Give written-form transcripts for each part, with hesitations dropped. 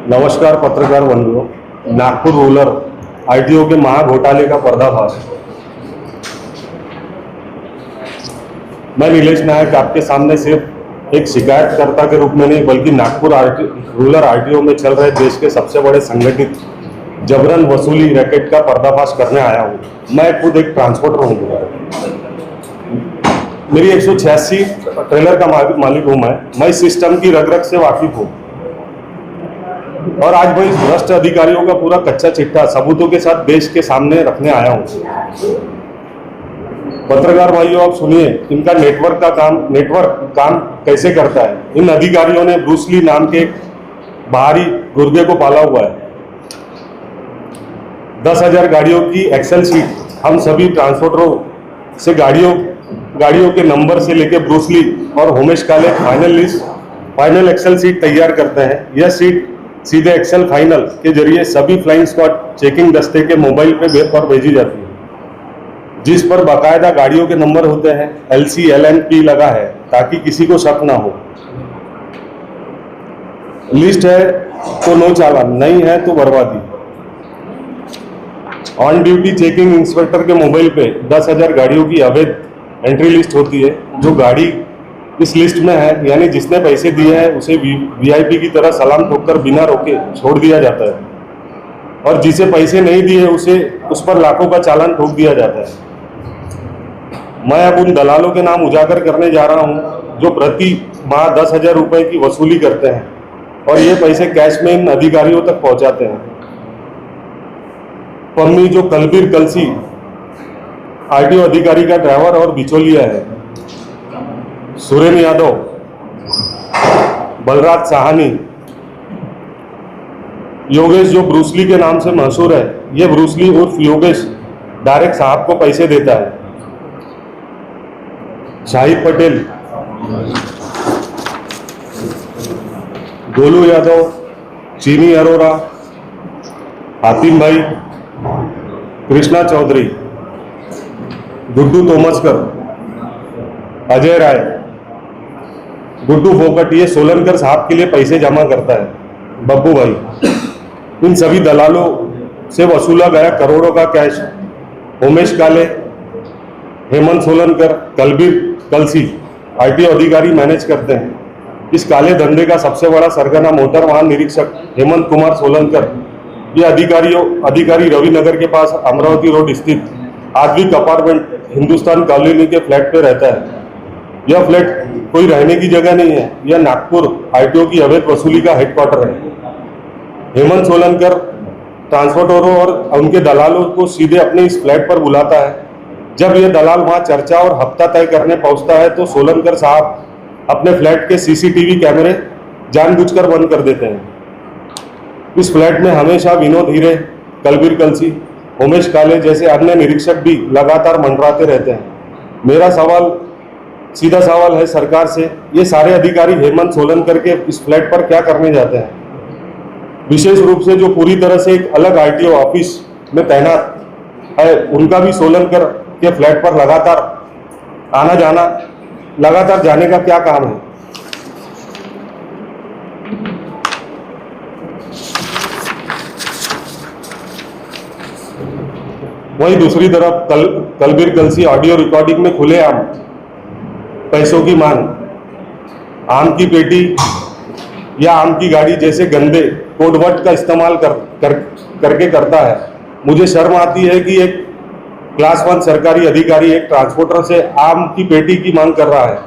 नमस्कार पत्रकार बंधुओं। नागपुर रूरल आईटीओ के महाघोटाले का पर्दाफाश। मैं नीलेश नायक आपके सामने सिर्फ एक शिकायतकर्ता के रूप में नहीं बल्कि नागपुर रूरल आईटीओ में चल रहे देश के सबसे बड़े संगठित जबरन वसूली रैकेट का पर्दाफाश करने आया हूँ। मैं खुद एक ट्रांसपोर्टर हूँ। मेरी 186 ट्रेलर का मालिक हूँ। मैं इस सिस्टम की रग रग से वाकिफ हूँ और आज मैं इस भ्रष्ट अधिकारियों का पूरा कच्चा चिट्ठा सबूतों के साथ देश के सामने रखने आया हूँ। पत्रकार भाइयों, आप सुनिए इनका नेटवर्क काम कैसे करता है। इन अधिकारियों ने ब्रूस ली नाम के बाहरी गुर्गे को पाला हुआ है। 10,000 गाड़ियों की एक्सेल शीट हम सभी ट्रांसपोर्टरों से गाड़ियों के नंबर से लेकर ब्रूस ली और होमेश काले फाइनल एक्सेल शीट तैयार करते हैं। यह सीट सीधे एक्सेल फाइनल के जरिए सभी फ्लाइंग स्क्वाड चेकिंग दस्ते के मोबाइल पर भेजी जाती है, जिस पर बाकायदा गाड़ियों के नंबर होते हैं। LC LNP लगा है ताकि किसी को शक ना हो। लिस्ट है तो नो चालान, नहीं है तो बर्बादी। ऑन ड्यूटी चेकिंग इंस्पेक्टर के मोबाइल पे 10,000 गाड़ियों की अवैध एंट्री लिस्ट होती है। जो गाड़ी इस लिस्ट में है यानी जिसने पैसे दिए हैं उसे VIP की तरह सलाम ठोककर बिना रोके छोड़ दिया जाता है और जिसे पैसे नहीं दिए उस पर लाखों का चालान ठोक दिया जाता है। मैं अब उन दलालों के नाम उजागर करने जा रहा हूं जो प्रति माह 10,000 रुपए की वसूली करते हैं और ये पैसे कैश में इन अधिकारियों तक पहुंचाते हैं। पम्मी जो कलबीर कलसी RTO अधिकारी का ड्राइवर और बिचौलिया है। सुरेन यादव, बलराज साहनी, योगेश जो ब्रूस ली के नाम से मशहूर है। ये ब्रूस ली उर्फ योगेश डायरेक्ट साहब को पैसे देता है। शाहिद पटेल, गोलू यादव, चीनी अरोरा, हातिम भाई, कृष्णा चौधरी, गुड्डू तोमसकर, अजय राय, गुड्डू फोकट ये सोलनकर साहब के लिए पैसे जमा करता है। बब्बू भाई, इन सभी दलालों से वसूला गया करोड़ों का कैश होमेश काले, हेमंत सोलनकर, कलबीर कलसी RTO अधिकारी मैनेज करते हैं। इस काले धंधे का सबसे बड़ा सरगना मोटर वाहन निरीक्षक हेमंत कुमार सोलनकर ये अधिकारी रविनगर के पास अमरावती रोड स्थित आद्विक अपार्टमेंट हिंदुस्तान कॉलोनी के फ्लैट पे रहता है। यह फ्लैट कोई रहने की जगह नहीं है, यह नागपुर RTO की अवैध वसूली का हेडक्वार्टर है। हेमंत सोलनकर ट्रांसपोर्टरों और उनके दलालों को सीधे अपने इस फ्लैट पर बुलाता है। जब यह दलाल वहां चर्चा और हफ्ता तय करने पहुंचता है तो सोलनकर साहब अपने फ्लैट के CCTV कैमरे जानबूझकर बंद कर देते हैं। इस फ्लैट में हमेशा विनोद हीरे, कलबीर कलसी, होमेश काले जैसे अन्य निरीक्षक भी लगातार मंडराते रहते हैं। मेरा सीधा सवाल है सरकार से, ये सारे अधिकारी हेमंत सोलनकर के इस फ्लैट पर क्या करने जाते हैं? विशेष रूप से जो पूरी तरह से एक अलग RTO ऑफिस में तैनात है, उनका भी सोलनकर के फ्लैट पर लगातार जाने का क्या काम है? वहीं दूसरी तरफ कलबीर कलसी ऑडियो रिकॉर्डिंग में खुलेआम पैसों की मांग, आम की पेटी या आम की गाड़ी जैसे गंदे कोडवर्ड का इस्तेमाल करके करता है। मुझे शर्म आती है कि एक क्लास 1 सरकारी अधिकारी एक ट्रांसपोर्टर से आम की पेटी की मांग कर रहा है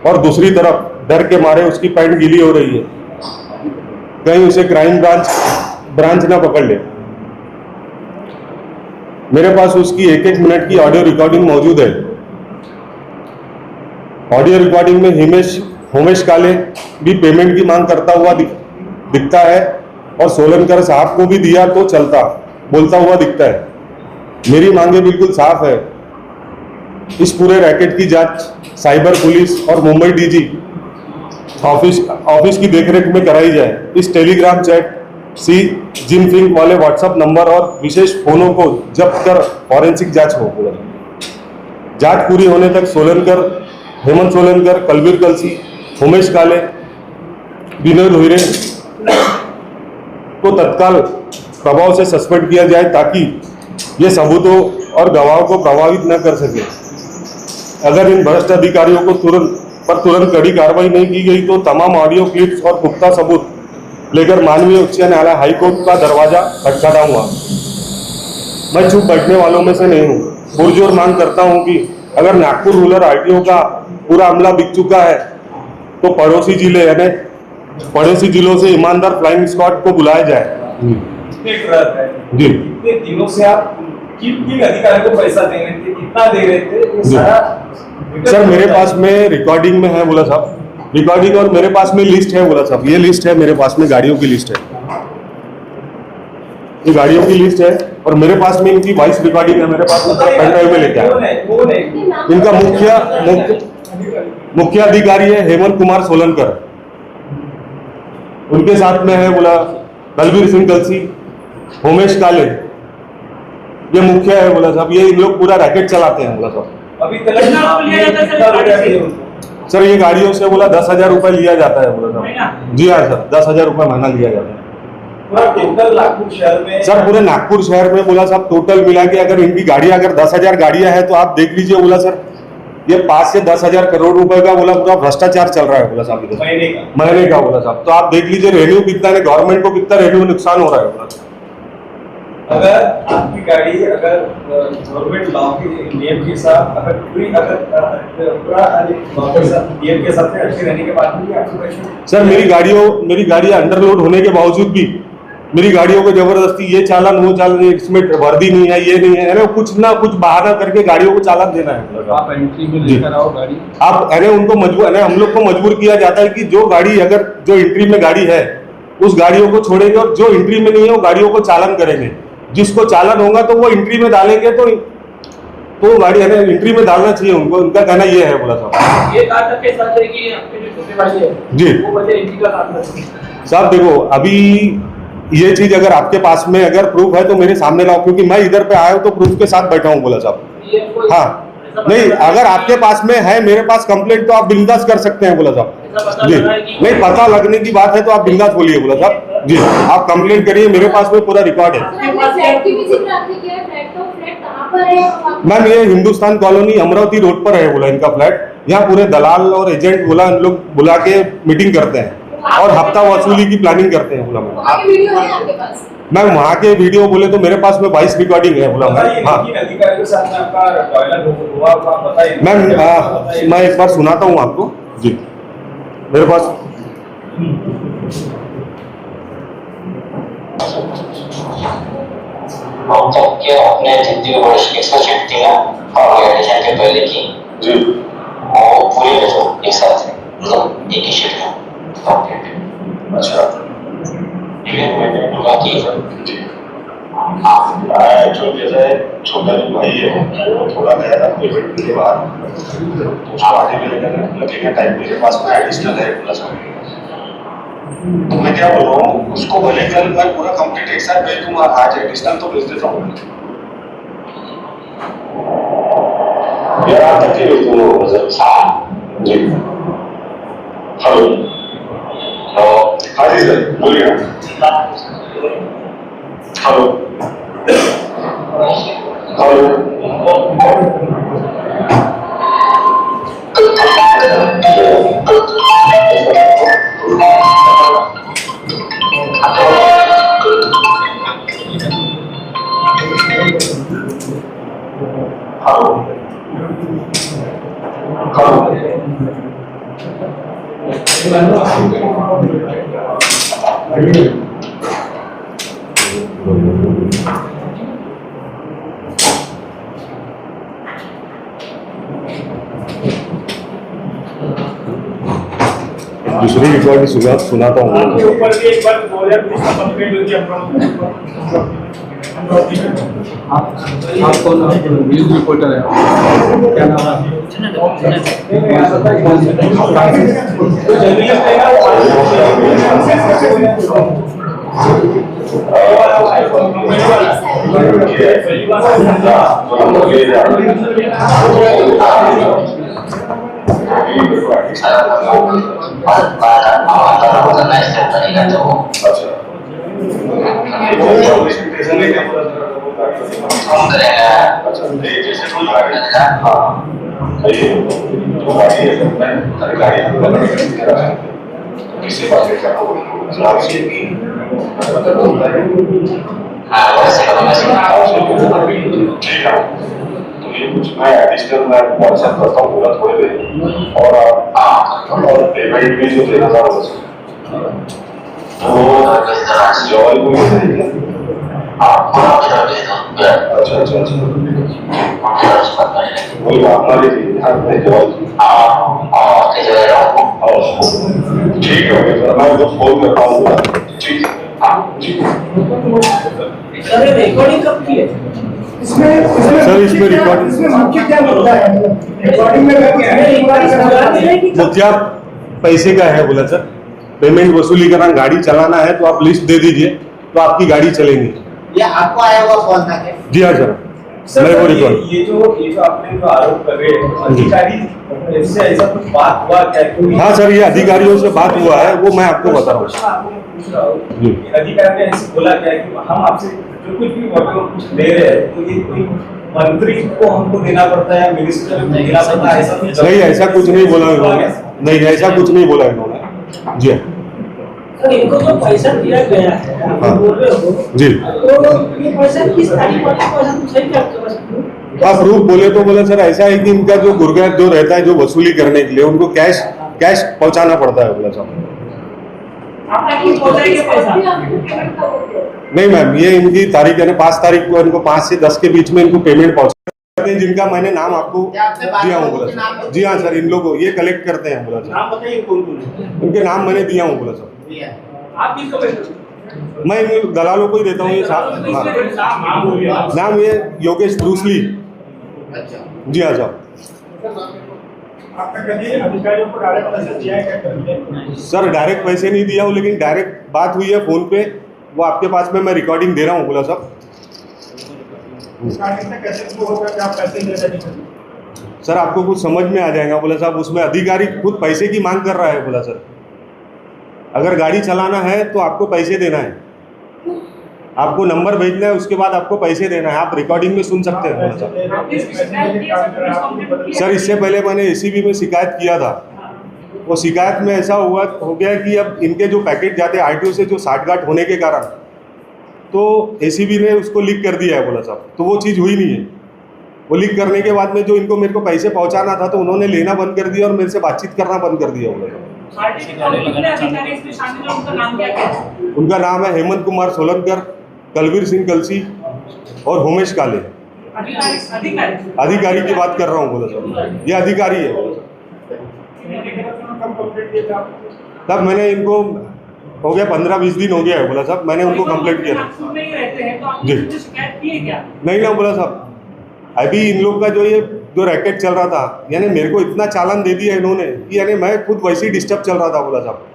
और दूसरी तरफ डर के मारे उसकी पैंट गीली हो रही है, कहीं उसे क्राइम ब्रांच ना पकड़ ले। मेरे पास उसकी 1-1 मिनट की ऑडियो रिकॉर्डिंग मौजूद है। ऑडियो रिकॉर्डिंग में होमेश काले भी पेमेंट की मांग करता हुआ दिखता है और सोलनकर साहब को भी दिया तो चलता बोलता हुआ दिखता है। मेरी मांगे बिल्कुल साफ है। इस पूरे रैकेट की जांच साइबर पुलिस और मुंबई DG ऑफिस की देखरेख में कराई जाए। इस टेलीग्राम चैट जिनफिंग वाले WhatsApp नंबर और विशेष फोनों को जब्त कर फॉरेंसिक जांच हो। जांच पूरी होने तक हेमंत सोलनकर, कलबीर कलसी, होमेश काले, विनोद हीरे को तत्काल प्रभाव से सस्पेंड किया जाए ताकि ये सबूतों और गवाहों को प्रभावित न कर सके। अगर इन भ्रष्ट अधिकारियों को तुरंत कड़ी कार्रवाई नहीं की गई तो तमाम ऑडियो क्लिप्स और पुख्ता सबूत लेकर माननीय उच्च न्यायालय हाईकोर्ट का दरवाजा खटखटाऊंगा। मैं चुप बैठने वालों में से नहीं हूँ। पुरजोर मांग करता हूँ कि अगर नागपुर रूरल आरटीओ का पूरा अमला बिक चुका है तो पड़ोसी जिले यानी पड़ोसी जिलों से ईमानदार फ्लाइंग स्क्वाड को बुलाया जाए। जी, इतने दिनों से आप किन अधिकारियों को पैसा दे रहे थे, कितना दे रहे थे, ये सारा सर मेरे पास में रिकॉर्डिंग में है बोला साहब, रिकॉर्डिंग और मेरे पास में लिस्ट है बोला साहब। ये लिस्ट है मेरे पास में, गाड़ियों की लिस्ट है, ये गाड़ियों की लिस्ट है और मेरे पास में इनकी वॉइस रिकॉर्डिंग है मेरे पास में, पेन ड्राइव में लेके आया। इनका मुख्य अधिकारी है हेमंत कुमार सोलनकर, उनके साथ में है बोला बलबीर सिंह कलसी, उमेश काले, ये मुख्य है बोला साहब। ये इन लोग पूरा रैकेट चलाते हैं बोला साहब। अभी सर ये गाड़ियों से बोला 10,000 रुपए लिया जाता है बोला साहब। जी हाँ सर, 10,000 रुपए महीना लिया जाता है पूरा टोटल नागपुर शहर में। सर पूरे नागपुर शहर में बोला साहब टोटल मिला के अगर इनकी गाड़ियां अगर 10,000 गाड़ियां हैं तो आप देख लीजिए बोला सर, ये 5 से 10,000 करोड़ रुपए का बोला पूरा भ्रष्टाचार चल रहा है बोला साहब इधर महीने का बोला साहब। तो आप देख लीजिए रेवेन्यू कितना है, गवर्नमेंट को कितना रेवेन्यू नुकसान हो रहा है बोला। अगर आपकी गाड़ी अगर गवर्नमेंट लॉ के नियम के साथ अगर पूरा नियम के साथ अच्छी रहने के बाद भी आपको पैसे। सर मेरी गाड़ियां अंडरलोड होने के बावजूद भी मेरी गाड़ियों को जबरदस्ती ये चालान वो चालान, इसमें वर्दी नहीं है, ये नहीं है, कुछ ना कुछ बहाना करके गाड़ियों को चालान देना है। आप एंट्री में लेकर आओ गाड़ी, आप उनको मजबूर हम लोग को मजबूर किया जाता है कि जो गाड़ी अगर जो एंट्री में गाड़ी है उस गाड़ियों को छोड़ेंगे और जो एंट्री में नहीं है वो गाड़ियों को चालान करेंगे। जिसको चालान होगा तो वो एंट्री में डालेंगे तो गाड़ी एंट्री में डालना चाहिए उनको, उनका कहना ये है बोला साहब। ये कहा था कि आपके जो छोटे भाई है जी वो बच्चे एंट्री का काम करते हैं। साहब देखो अभी ये चीज अगर आपके पास में अगर प्रूफ है तो मेरे सामने लाओ, क्योंकि मैं इधर पे आया हूँ तो प्रूफ के साथ बैठा हूँ बोला साहब। हाँ नहीं, अगर आपके पास में है मेरे पास कंप्लेंट तो आप बिंदास कर सकते हैं बोला साहब। जी नहीं, पता लगने की बात है तो आप बिंदास बोलिए बोला साहब। जी आप कंप्लेंट करिए, मेरे पास में पूरा रिकॉर्ड है। मैम ये हिंदुस्तान कॉलोनी अमरावती रोड पर है बोला इनका फ्लैट। यहाँ पूरे दलाल और एजेंट बोला इन लोग बुला के मीटिंग करते हैं और हफ्ता वसूली की प्लानिंग करते हैं बोला। मैम वहाँ के वीडियो बोले तो मेरे पास में 22 रिकॉर्डिंग है बोला। मैम मैं एक बार सुनाता हूँ आपको। जी मेरे पास अपने जितनी वर्ष की एक्सपेक्ट थी ना एडिशन के पहले की जी वो पूरी एक साथ है, मतलब एक ही शीट में कंप्लीट। अच्छा बाकी जो जैसे छोटा जो भाई है वो थोड़ा गया था पेमेंट के बाद तो उसको आगे भी लगेगा टाइम, मेरे पास में एडिशनल है प्लस। तो मैं क्या बोल रहा हूँ उसको भले कल मैं पूरा कंप्लीट एक साथ भेज दूंगा, आज एडिशनल तो भेज देता हूँ यार, आज तक ही भेज दूंगा जी। हेलो हाँ जी सर बोलिए। हेलो दूसरी रिकॉर्ड सुनाता हूँ। आपके ऊपर भी एक बार 2020 का कंप्लेंट हुई आप कौन न्यूज रिपोर्टर है, क्या नाम है? हम करेंगे। अच्छा ये जैसे कोई गाड़ी हाँ ये जो गाड़ी है मैं सारी गाड़ी किसी बात से क्या जवाब से हाँ वैसे ठीक है तो ये कुछ मैं एडिशनल मैं व्हाट्सएप करता हूँ पूरा थोड़ी देर और और पेमेंट भी जो 3000 वो जॉय को मिल जाएगी अच्छा अच्छा अच्छा वही हमारे ध्यान में जॉय ठीक है मैं उसको फोन करता हूँ ठीक हाँ ठीक सर ये रिकॉर्डिंग कब की है? सर इसमें रिकॉर्डिंग इसमें मुख्य क्या मुद्दा है रिकॉर्डिंग में मुद्दा पैसे का है बोला सर पेमेंट वसूली करना गाड़ी चलाना है तो आप लिस्ट दे दीजिए तो आपकी गाड़ी चलेगी ये आपको आया हुआ फोन था क्या? जी हाँ सर सर मैं वो ये रिकॉर्ड जो आपने जो आरोप कर रहे हैं अधिकारी इससे ऐसा कुछ बात हुआ क्या क्योंकि हाँ सर ये अधिकारियों से बात हुआ है वो मैं आपको बता रहा हूँ आपको मैं पूछ रहा हूँ कि अधिकारी ने ऐसे बोला क्या कि हम आपसे जो कुछ भी वॉटर कुछ ले रहे हैं तो ये कोई मंत्री को हमको देना पड़ता है मिनिस्टर को देना पड़ता है ऐसा कुछ नहीं ऐसा कुछ नहीं बोला इन्होंने नहीं ऐसा कुछ नहीं बोला इन्होंने जी हाँ सर इनको जो पैसा दिया गया है आप हाँ। बोल रहे हो जी तो ये पैसा किस तारीख को पैसा कुछ सही करते हो हाँ प्रूफ बोले तो बोले सर ऐसा है कि इनका जो गुरगैर जो रहता है जो वसूली करने के लिए उनको कैश पहुंचाना पड़ता है बोला साहब आपने किस पहुंचाएंगे पैसा नहीं मैम ये इनकी तारीख है ना 5 तारीख को इनको 5 से 10 के बीच में इनको पेमेंट पहुंचाते हैं जिनका मैंने नाम आपको दिया हूँ बोला सर जी हाँ सर इन लोगों ये कलेक्ट करते हैं बोला सर नाम बताइए कौन कौन है? उनके नाम मैंने दिया हूँ बोला सर आप किसको भेजते हो? मैं इन दलालों को ही देता हूँ ये साहब हाँ नाम ये योगेश ब्रूसली जी हाँ साहब आपने कभी अधिकारियों को डायरेक्ट पैसा दिया है क्या कभी? सर डायरेक्ट पैसे नहीं दिया हूँ लेकिन डायरेक्ट बात हुई है फोन पे वो आपके पास में मैं रिकॉर्डिंग दे रहा हूँ बोला साहब स्टार्टिंग से कैसे शुरू होगा कि आप पैसे ले रहे हैं? सर आपको कुछ समझ में आ जाएगा बोला साहब उसमें अधिकारी खुद पैसे की मांग कर रहा है बोला सर अगर गाड़ी चलाना है तो आपको पैसे देना है आपको नंबर भेजना है उसके बाद आपको पैसे देना है आप रिकॉर्डिंग में सुन सकते हैं बोला साहब सर इससे पहले मैंने एसीबी में शिकायत किया था वो शिकायत में ऐसा हो गया कि अब इनके जो पैकेट जाते हैं आरटीओ से जो साठगांठ होने के कारण तो एसीबी ने उसको लीक कर दिया है बोला साहब तो वो चीज़ हुई नहीं है वो लीक करने के बाद में जो इनको मेरे को पैसे पहुंचाना था तो उन्होंने लेना बंद कर दिया और मेरे से बातचीत करना बंद कर दिया बोला साहब उनका नाम है हेमंत कुमार सोलनकर कलवीर सिंह कलसी और होमेश काले अधिकारी की बात कर रहा हूँ बोला साहब ये अधिकारी है बोला साहब तब मैंने इनको हो गया 15-20 दिन हो गया है बोला साहब मैंने उनको कंप्लेंट किया था जी नहीं ना बोला साहब अभी इन लोग का जो ये जो रैकेट चल रहा था यानी मेरे को इतना चालान दे दिया इन्होंने कि यानी मैं खुद वैसे ही डिस्टर्ब चल रहा था बोला साहब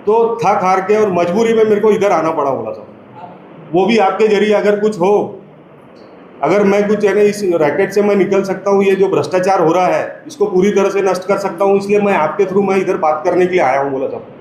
तो थक हार के और मजबूरी में मेरे को इधर आना पड़ा बोला साहब वो भी आपके जरिए अगर कुछ हो अगर मैं कुछ यानी इस रैकेट से मैं निकल सकता हूँ ये जो भ्रष्टाचार हो रहा है इसको पूरी तरह से नष्ट कर सकता हूँ इसलिए मैं आपके थ्रू मैं इधर बात करने के लिए आया हूँ बोला साहब